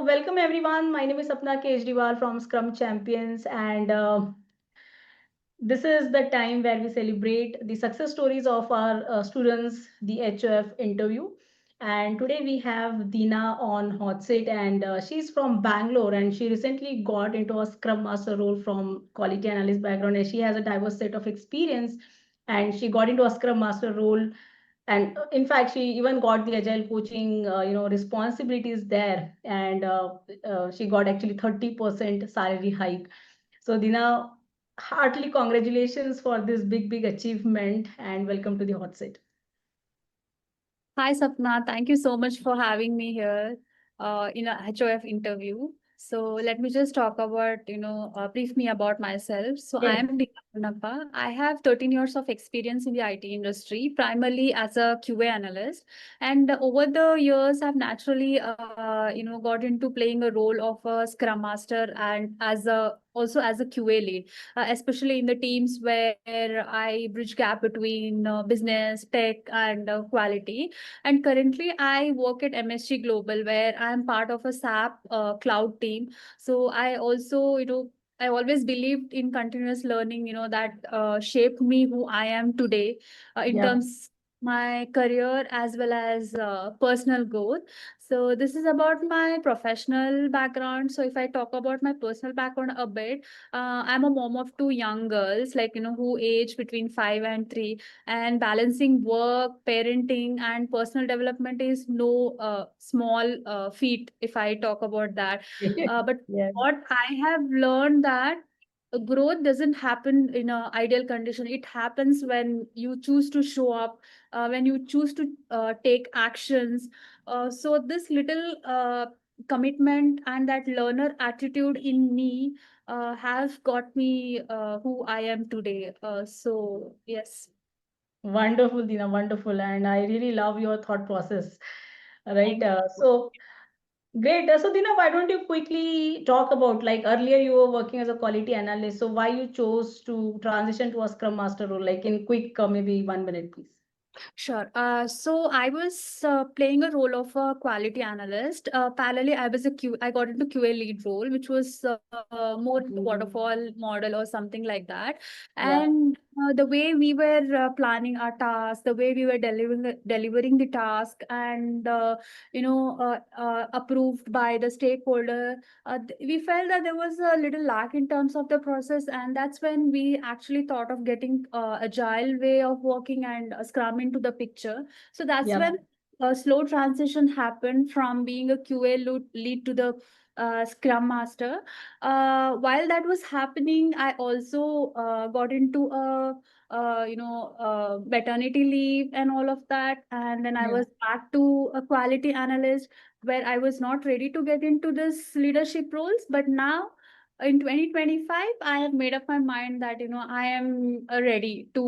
welcome everyone. My name is Sapana Kejadiwal from Scrum Champions, and this is the time where we celebrate the success stories of our students, the HOF interview. And today we have Deena on hot seat, and she's from Bangalore, and she recently got into a Scrum Master role from quality analyst background, and she has a diverse set of experience, and she got into a Scrum Master role, and in fact she even got the agile coaching responsibilities there, and she got actually 30% salary hike. So Dina, heartily congratulations for this big achievement, and welcome to the hot seat. Hi, Sapna. Thank you so much for having me here in a HOF interview. So let me just talk about, brief me about myself. So I Yes. am Deena. I have 13 years of experience in the IT industry, primarily as a QA analyst. And over the years, I've naturally, got into playing a role of a Scrum Master and also as a QA lead, especially in the teams where I bridge gap between business, tech, and quality. And currently, I work at MSG Global, where I'm part of a SAP cloud team. So I also, I always believed in continuous learning, that shaped me who I am today in Yeah. terms my career as well as personal growth. So this is about my professional background. So if I talk about my personal background a bit, I'm a mom of two young girls, like, who age between 5 and 3, and balancing work, parenting, and personal development is no small feat if I talk about that. But Yes. what I have learned that growth doesn't happen in a ideal condition. It happens when you choose to show up, when you choose to take actions. So this little commitment and that learner attitude in me has got me who I am today. So yes. Wonderful, Dina, wonderful. And I really love your thought process. Right. Thank you. So great. So Dina, why don't you quickly talk about, like, earlier you were working as a quality analyst, so why you chose to transition to a Scrum Master role, like in quick, maybe 1 minute, please. Sure. So I was playing a role of a quality analyst. Parallelly, I got into QA lead role, which was more into waterfall model or something like that. Yeah. And the way we were planning our tasks, the way we were delivering the task, and approved by the stakeholder, we felt that there was a little lack in terms of the process, and that's when we actually thought of getting agile way of working and Scrum into the picture. So that's Yeah. when a slow transition happened from being a QA lead to the Scrum Master. While that was happening, I also got into a maternity leave and all of that, and then I Yeah. was back to a quality analyst where I was not ready to get into this leadership roles. But now in 2025, I have made up my mind that, I am ready to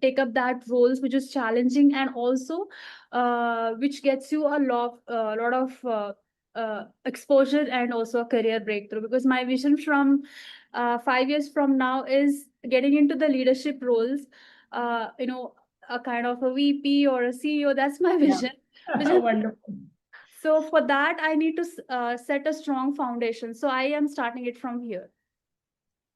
take up that roles, which is challenging and also which gets you lot of exposure and also a career breakthrough. Because my vision from 5 years from now is getting into the leadership roles, uh, you know, a kind of a VP or a CEO. That's my Yeah. vision. Vision. Wonderful. So for that, I need to set a strong foundation. So I am starting it from here.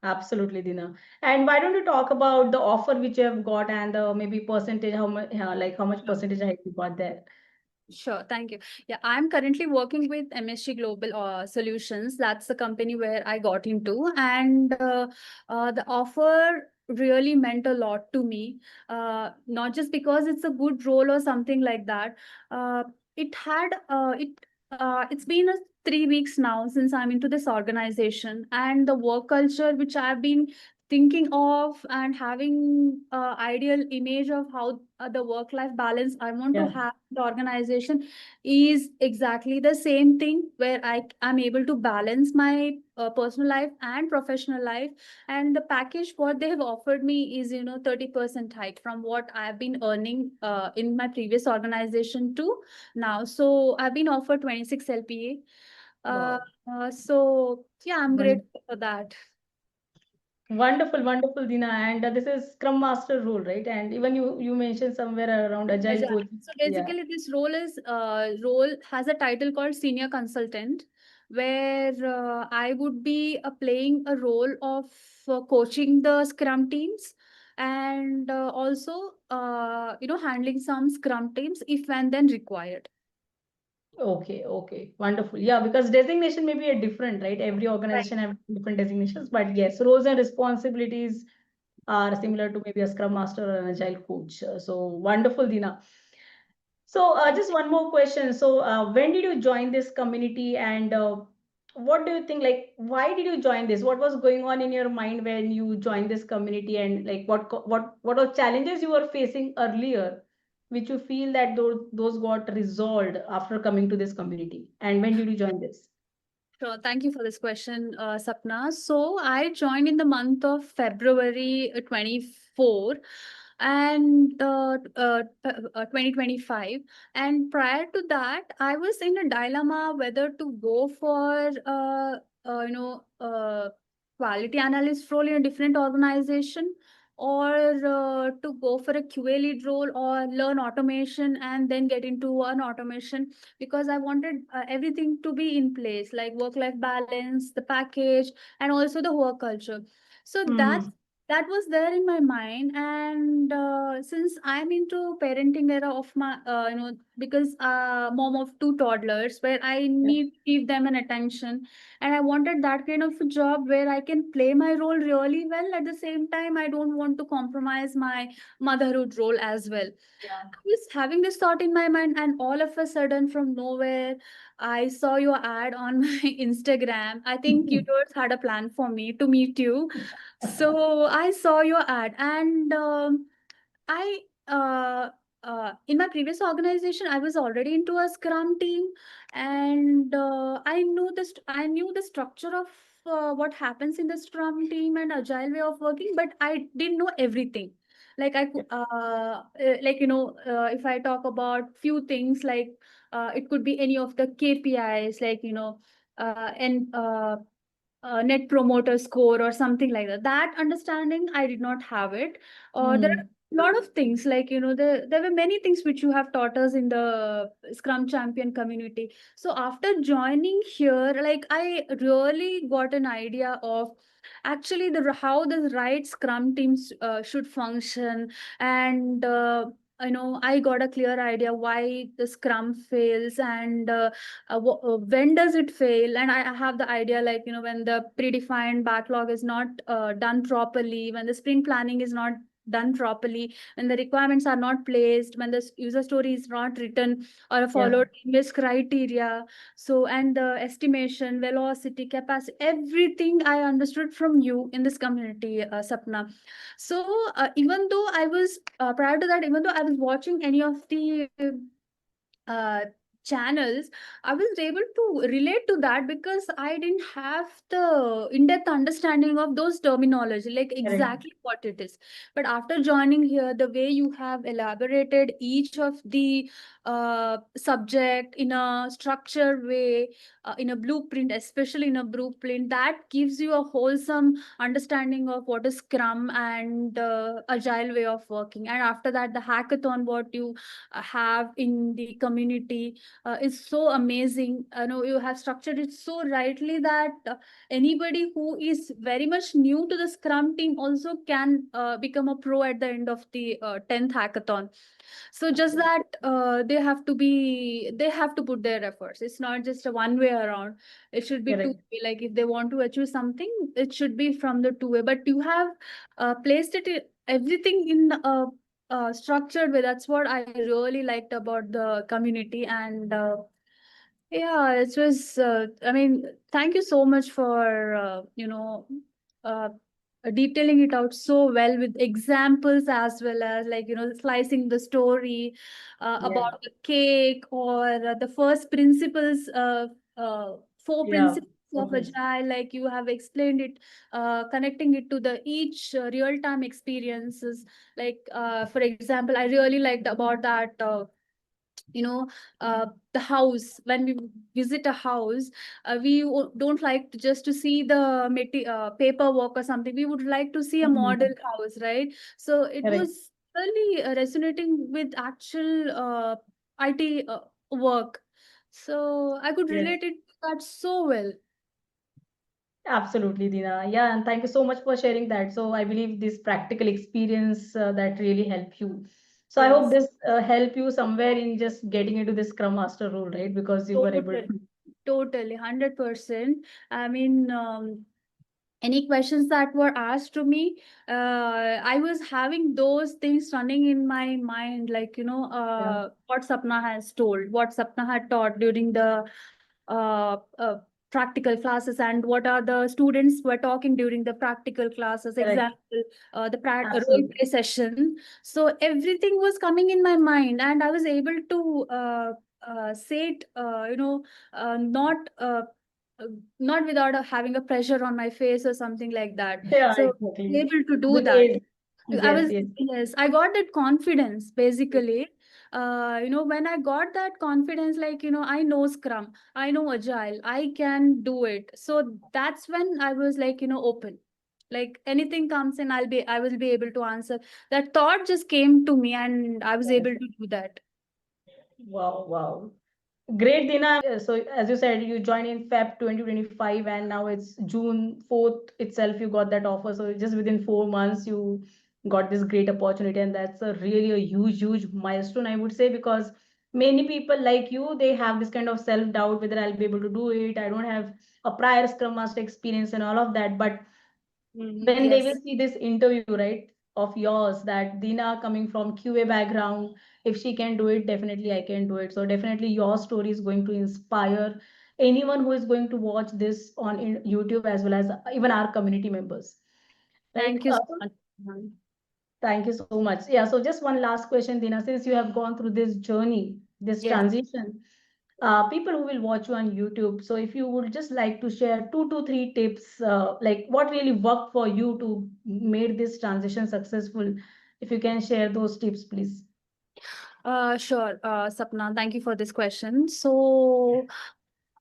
Absolutely, Dina. And why don't you talk about the offer which you have got, and the maybe percentage, how much, like how much percentage hike you got there? Sure, thank you. Yeah, I'm currently working with MSG Global Solutions. That's the company where I got into, and the offer really meant a lot to me. Not just because it's a good role or something like that. Uh, it had it. It's been 3 weeks now since I'm into this organization, and the work culture which I've been thinking of and having ideal image of how the work life balance I want to Yeah. have the organization is exactly the same thing, where I am able to balance my personal life and professional life. And the package what they have offered me is 30% hike from what I have been earning in my previous organization to now. So I've been offered 26 LPA. uh, Wow. so yeah, I'm Wonderful. grateful for that. Wonderful, wonderful, Dina. And this is Scrum Master role, right? And even you mentioned somewhere around Agile Agile. coach. So Yeah. basically, this role has a title called senior consultant, where I would be playing a role of coaching the Scrum teams, and also handling some Scrum teams if and then required. Okay, okay, wonderful. Yeah, because designation may be a different, right? Every Right. organization have different designations, but yes, roles and responsibilities are similar to maybe a Scrum Master or an Agile coach. So wonderful, Dina. So just one more question. So when did you join this community, and what do you think? Like, why did you join this? What was going on in your mind when you joined this community, and like what are challenges you were facing earlier, which you feel that those got resolved after coming to this community? And when did you join this? Sure. Thank you for this question, Sapna. So I joined in the month of February 24 and 2025. And prior to that, I was in a dilemma whether to go for quality analyst role in a different organization, or to go for a QA lead role, or learn automation and then get into an automation, because I wanted everything to be in place, like work life balance, the package, and also the work culture. So Hmm. that was there in my mind. And since I'm into parenting era of my because mom of two toddlers, where I Yeah. need to give them an attention, and I wanted that kind of a job where I can play my role really well. At the same time, I don't want to compromise my motherhood role as well. Yeah. I was having this thought in my mind, and all of a sudden, from nowhere, I saw your ad on my Instagram. I think you had a plan for me to meet you. So I saw your ad, and I in my previous organization, I was already into a Scrum team, and I knew the structure of what happens in the Scrum team and Agile way of working, but I didn't know everything. Like if I talk about few things, like it could be any of the KPIs, like and net promoter score or something like that. That understanding I did not have it. There are Hmm. a lot of things, like there were many things which you have taught us in the Scrum Champion community. So after joining here, like I really got an idea of actually the how the right Scrum teams should function. And I got a clear idea why the Scrum fails, and when does it fail. And I have the idea, like when the predefined backlog is not done properly, when the sprint planning is not done properly, when the requirements are not placed, when the user story is not written or Yeah. followed in this criteria. So, and the estimation, velocity, capacity, everything I understood from you in this community, Sapna. So even though I was prior to that, even though I was watching any of the uh, channels, I was able to relate to that, because I didn't have the in-depth understanding of those terminology, like Correct. exactly what it is. But after joining here, the way you have elaborated each of the subject in a structured way, in a blueprint, especially in a blueprint, that gives you a wholesome understanding of what is Scrum and Agile way of working. And after that, the hackathon, what you have in the community is so amazing. You have structured it so rightly that anybody who is very much new to the Scrum team also can become a pro at the end of the 10th hackathon. So just that they have to put their efforts. It's not just a one way around. It should be two Correct. way. Like if they want to achieve something, it should be from the two way. But you have placed everything in a structured way. That's what I really liked about the community. And yeah, it was. I mean, thank you so much for uh, detailing it out so well with examples, as well as, like slicing the story Yeah. about the cake, or the first principles of four Yeah. principles of Okay. Agile. Like you have explained it, connecting it to the each real time experiences. Like for example, I really liked about that. you know the house. When we visit a house, don't like to just to see the paperwork or something. We would like to see a model house, right? So it Correct. was really resonating with actual IT work. So I could Yes. relate it to that so well. Absolutely, Dina. Yeah, and thank you so much for sharing that. So I believe this practical experience that really helped you. So I hope Yes, this help you somewhere in just getting into this Scrum Master role, right? Because you were able totally, to. totally, 100%. I mean, any questions that were asked to me, I was having those things running in my mind, like, Yeah, what Sapna has told, what Sapna had taught during the practical classes, and what are the students were talking during the practical classes, correct. example, role Absolutely. play session. So everything was coming in my mind, and I was able to say it, not uh, not without having a pressure on my face or something like that. Yeah, So exactly. able to do With that. age. I Yes, was, yes. yes, I got that confidence basically. When I got that confidence, like, I know Scrum, I know Agile, I can do it. So that's when I was like, open. Like anything comes in, I will be able to answer. That thought just came to me, and I was Yes. able to do that. Wow, wow. Great, Dina. So as you said, you joined in Feb 2025 and now it's June 4th itself, you got that offer. So just within 4 months, you got this great opportunity. And that's a really a huge, huge milestone, I would say, because many people like you, they have this kind of self-doubt whether I'll be able to do it. I don't have a prior Scrum Master experience and all of that. But when they will Yes. see this interview, right, of yours, that Dina coming from QA background, if she can do it, definitely I can do it. So definitely your story is going to inspire anyone who is going to watch this on YouTube, as well as even our community members, right? Thank you so much. Thank you so much. Yeah, so just one last question, Dina. Since you have gone through this journey, this Yes. transition, people who will watch you on YouTube, so if you would just like to share 2 to 3 tips, like what really worked for you to make this transition successful, if you can share those tips, please. Sure, Sapna, thank you for this question. So,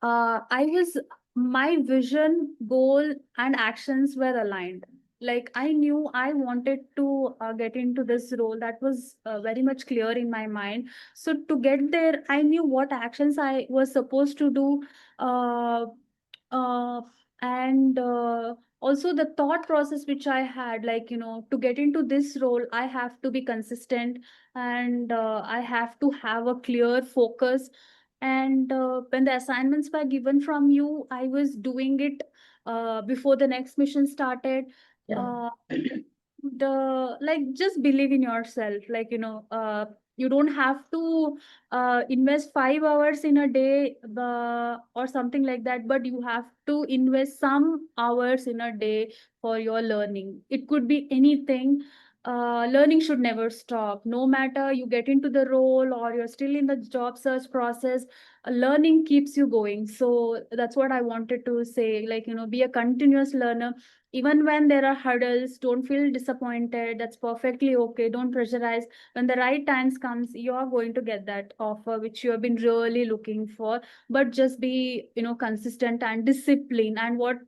my vision, goal, and actions were aligned. Like I knew I wanted to get into this role. That was very much clear in my mind. So to get there, I knew what actions I was supposed to do. Uh, uh, and Also the thought process which I had, like, to get into this role, I have to be consistent, and I have to have a clear focus. And when the assignments were given from you, I was doing it before the next mission started. Yeah. uh, the like just believe in yourself, like, you don't have to invest 5 hours in a day, or something like that, but you have to invest some hours in a day for your learning. It could be anything. Learning should never stop, no matter you get into the role or you're still in the job search process. Learning keeps you going. So that's what I wanted to say, like, be a continuous learner. Even when there are hurdles, don't feel disappointed. That's perfectly okay. Don't pressurize. When the right times comes, you're going to get that offer which you have been really looking for. But just be, consistent and disciplined. And what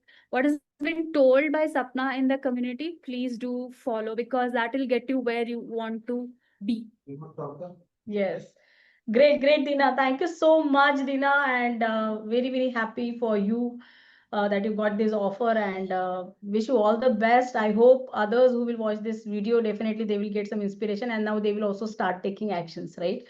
has been told by Sapna in the community, please do follow, because that will get you where you want to be. Yes. Great, great, Dina. Thank you so much, Dina, and very, very happy for you that you got this offer, and wish you all the best. I hope others who will watch this video, definitely they will get some inspiration, and now they will also start taking actions, right?